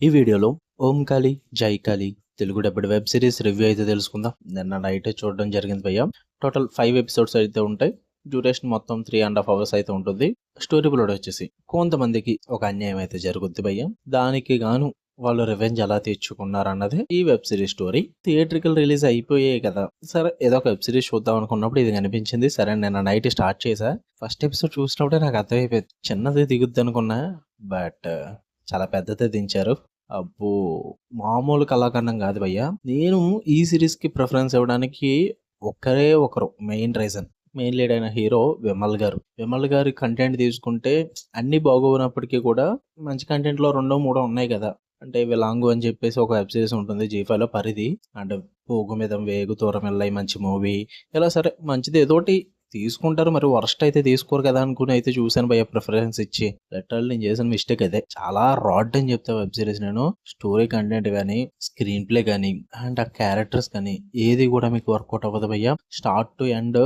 ఈ వీడియోలో 'Om Kali Jai Kali' Telugu dubbed web series review అయితే తెలుసుకుందాం. నిన్న నైటే చూడడం జరిగింది భయ్య. టోటల్ 5 ఎపిసోడ్స్ అయితే ఉంటాయి. డ్యూరేషన్ మొత్తం 3.5 అవర్స్ అయితే ఉంటుంది. స్టోరీ ప్లాట్ వచ్చేసి కొంతమందికి ఒక అన్యాయం అయితే జరుగుద్ది భయ్య. దానికి గాను వాళ్ళు రివెంజ్ ఎలా తీర్చుకున్నారన్నది ఈ web series story. Theatrical release అయిపోయాయి కదా, సరే ఏదో ఒక వెబ్ సిరీస్ చూద్దాం అనుకున్నప్పుడు ఇది కనిపించింది. సరే నిన్న నైట్ స్టార్ట్ చేసా. ఫస్ట్ ఎపిసోడ్ చూసినప్పుడే నాకు అర్థమైపోయింది, చిన్నది దిగుద్ది అనుకున్నా, బట్ చాలా పెద్దదే దించారు. అబ్బో! మామూలు కళాఖండం కాదు భయ్య. నేను ఈ సిరీస్‌కి ప్రిఫరెన్స్ ఇవ్వడానికి ఒక్కరే ఒకరు మెయిన్ రీజన్. మెయిన్ లీడ్ అయిన హీరో విమల్ గారు. విమల్ గారి కంటెంట్ తీసుకుంటే అన్నీ బాగోనప్పటికీ కూడా మంచి కంటెంట్‌లో రెండో మూడో ఉన్నాయి కదా. అంటే 'విలాంగు' అని చెప్పేసి ఒక వెబ్ సిరీస్ ఉంటుంది జీ5లో 'పరిధి'. అండ్ 'పోగు మిదం వేగు తూరమెల్లై' మంచి మూవీ. ఇలా సరే మంచిది ఏదోటి తీసుకుంటారు, మరి వరస్ట్ అయితే తీసుకోరు కదా అనుకుని అయితే చూసాను భయ్య ప్రిఫరెన్స్ ఇచ్చి. లిటరల్లీ నేను చేసిన మిస్టేక్ అదే. చాలా రాడ్ అని చెప్తా వెబ్ సిరీస్ నేను. స్టోరీ కంటెంట్ కానీ, స్క్రీన్ ప్లే కానీ, అండ్ ఆ క్యారెక్టర్స్ కానీ ఏది కూడా మీకు వర్కౌట్ అవ్వదు భయ్య. స్టార్ట్ టు ఎండ్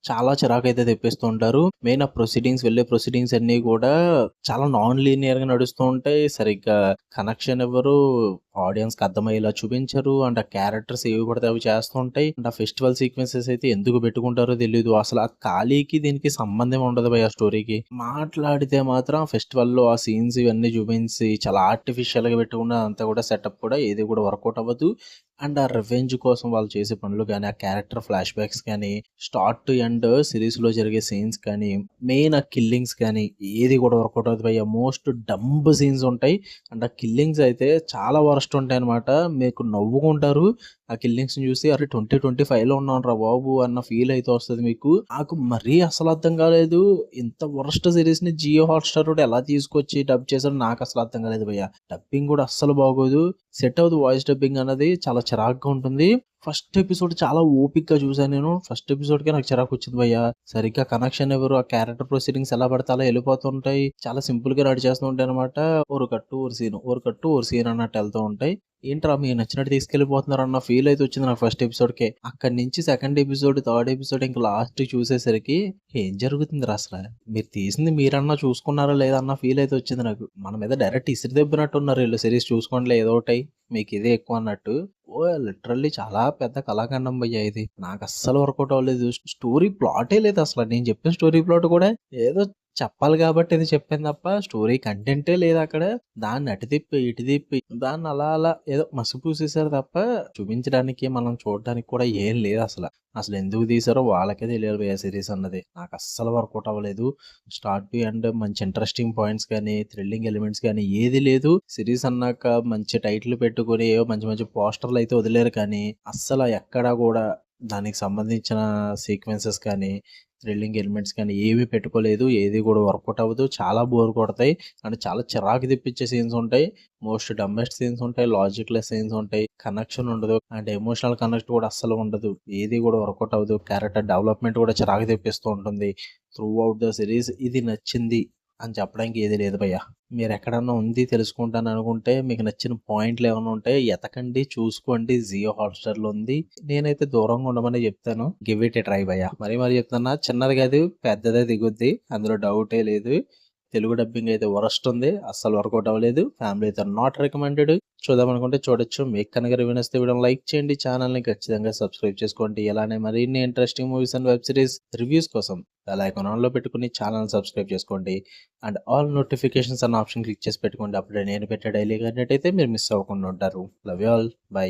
చాలా చిరాకైతే తెప్పిస్తూ ఉంటారు. మెయిన్ ఆ వెళ్ళే ప్రొసీడింగ్స్ అన్నీ కూడా చాలా నాన్ లీనియర్ గా నడుస్తూ ఉంటాయి. సరిగ్గా కనెక్షన్ ఎవరు ఆడియన్స్ కి అర్థమయ్యేలా చూపించరు. అండ్ ఆ క్యారెక్టర్స్ ఏవి పడితే అవి చేస్తూ ఉంటాయి. అండ్ ఆ ఫెస్టివల్ సీక్వెన్సెస్ అయితే ఎందుకు పెట్టుకుంటారో తెలీదు. అసలు ఆ ఖాళీకి దీనికి సంబంధం ఉండదు భయ్య స్టోరీకి. మాట్లాడితే మాత్రం ఫెస్టివల్ లో ఆ సీన్స్ ఇవన్నీ చూపించి చాలా ఆర్టిఫిషియల్ గా పెట్టుకున్న అంతా కూడా సెటప్ కూడా ఏది కూడా వర్కౌట్ అవ్వదు. అండ్ ఆ రివెంజ్ కోసం వాళ్ళు చేసే పనులు కానీ, ఆ క్యారెక్టర్ ఫ్లాష్ బ్యాక్స్ కానీ, స్టార్ట్ టు ఎండ్ సిరీస్ లో జరిగే సీన్స్ కానీ, మెయిన్ ఆ కిల్లింగ్స్ కానీ ఏది కూడా వర్కౌట్ అవుతుంది భయ్య. మోస్ట్ డంబ్ సీన్స్ ఉంటాయి. అండ్ ఆ కిల్లింగ్స్ అయితే చాలా వరస్ట్ ఉంటాయి అనమాట. మీకు నవ్వుకుంటారు ఆ కిల్లింగ్స్ చూసి. అరే 2025లో ఉన్నాం రా బాబు అన్న ఫీల్ అయితే వస్తుంది మీకు. నాకు మరీ అసలు అర్థం కాలేదు, ఇంత వరస్ట్ సిరీస్ ని జియో హాట్స్టార్ ఎలా తీసుకొచ్చి డబ్ చేశారు నాకు అసలు అర్థం కాలేదు భయ్య. డబ్బింగ్ కూడా అస్సలు బాగోదు. సెట్ అవుతుంది వాయిస్ డబ్బింగ్ అనేది, చాలా చిరాగ్గా ఉంటుంది. ఫస్ట్ ఎపిసోడ్ చాలా ఓపిక్గా చూసాను నేను. ఫస్ట్ ఎపిసోడ్ కే నాకు చిరాకు వచ్చింది భయ్య. సరిగ్గా కనెక్షన్ ఎవరు, ఆ క్యారెక్టర్ ప్రొసీడింగ్స్ ఎలా పడితే అలా వెళ్ళిపోతుంటాయి. చాలా సింపుల్ గా నడిచేస్తూ ఉంటాయి అనమాట. ఓరు కట్టు ఓరు సీన్, ఓరు కట్టు ఓరు సీన్ అన్నట్టు వెళ్తూ ఉంటాయి. ఏంట్రా మీరు నచ్చినట్టు తీసుకెళ్లిపోతున్నారు అన్న ఫీల్ అయితే వచ్చింది నాకు ఫస్ట్ ఎపిసోడ్ కే. అక్కడి నుంచి సెకండ్ ఎపిసోడ్, థర్డ్ ఎపిసోడ్ ఇంకా లాస్ట్ చూసేసరికి ఏం జరుగుతుంది అసలు, మీరు తీసింది మీరన్నా చూసుకున్నారా లేదా అన్న ఫీల్ అయితే వచ్చింది నాకు. మన మీద డైరెక్ట్ ఇసిరి దెబ్బినట్టు ఉన్నారు వీళ్ళు. సిరీస్ చూసుకోండి ఏదో ఒకటి, మీకు ఇదే ఎక్కువ అన్నట్టు. ఓ లిటరల్లీ చాలా పెద్ద కళాఖండం భయ్య ఇది. నాకు అస్సలు వర్కౌట్ అవ్వలేదు. స్టోరీ ప్లాటే లేదు అసలు. నేను చెప్పిన స్టోరీ ప్లాట్ కూడా ఏదో చెప్పాలి కాబట్టి ఇది చెప్పాను తప్ప స్టోరీ కంటెంటే లేదు అక్కడ. దాన్ని అటు తిప్పి ఇటు తిప్పి దాన్ని అలా అలా ఏదో మసిపూసేశారు తప్ప చూపించడానికి మనం చూడడానికి కూడా ఏం లేదు అసలు. అసలు ఎందుకు తీసారో వాళ్ళకే తెలియాలి ఏ సిరీస్ అన్నది. నాకు అస్సలు వర్కౌట్ అవ్వలేదు. స్టార్ట్ టు ఎండ్ మంచి ఇంట్రెస్టింగ్ పాయింట్స్ కానీ, థ్రిల్లింగ్ ఎలిమెంట్స్ కానీ ఏది లేదు. సిరీస్ అన్నాక మంచి టైటిల్ పెట్టుకుని ఏవో మంచి మంచి పోస్టర్లు అయితే వదిలేరు కానీ అస్సలు ఎక్కడా కూడా దానికి సంబంధించిన సీక్వెన్సెస్ కానీ, థ్రిల్లింగ్ ఎలిమెంట్స్ కానీ ఏవి పెట్టుకోలేదు. ఏది కూడా వర్కౌట్ అవ్వదు. చాలా బోర్ కొడతాయి. అండ్ చాలా చిరాకు తెప్పించే సీన్స్ ఉంటాయి. మోస్ట్ డమ్మెస్ట్ సీన్స్ ఉంటాయి. లాజిక్ లెస్ సీన్స్ ఉంటాయి. కనెక్షన్ ఉండదు. అండ్ ఎమోషనల్ కనెక్ట్ కూడా అస్సలు ఉండదు. ఏది కూడా వర్కౌట్ అవ్వదు. క్యారెక్టర్ డెవలప్మెంట్ కూడా చిరాకు తెప్పిస్తూ ఉంటుంది. త్రూ అవుట్ ద సిరీస్ ఇది నచ్చింది అని చెప్పడానికి ఏది లేదు భయ్య. మీరు ఎక్కడన్నా ఉంది తెలుసుకుంటాను అనుకుంటే, మీకు నచ్చిన పాయింట్లు ఏమైనా ఉంటే ఎతకండి, చూసుకోండి. జియో హాట్స్టార్లో ఉంది. నేనైతే దూరంగా ఉండమని చెప్తాను. గివ్ ఇట్ ఏ ట్రై భయ్య. మరీ చెప్తున్నా, చిన్నది కాదు పెద్దదే దిగుద్ది, అందులో డౌటే లేదు. తెలుగు డబ్బింగ్ అయితే వరస్ట్ ఉంది, అస్సలు వర్కౌట్ అవ్వలేదు. ఫ్యామిలీ అయితే నాట్ రికమెండెడ్. చూద్దాం అనుకుంటే చూడొచ్చు. మీకు కనుక రివ్యూ నచ్చితే వీడియోని లైక్ చేయండి, ఛానల్ని ఖచ్చితంగా సబ్స్క్రైబ్ చేసుకోండి. ఇలానే మరిన్ని interesting movies and web series reviews కోసం బెల్ ఐకాన్ ఆన్లో పెట్టుకుని ఛానల్ సబ్స్క్రైబ్ చేసుకోండి. అండ్ ఆల్ నోటిఫికేషన్స్ అన్న ఆప్షన్ క్లిక్ చేసి పెట్టుకోండి. అప్పుడే నేను పెట్టే డైలీ కంటెంట్ అయితే మీరు మిస్ అవ్వకుండా ఉంటారు. Love you all, by.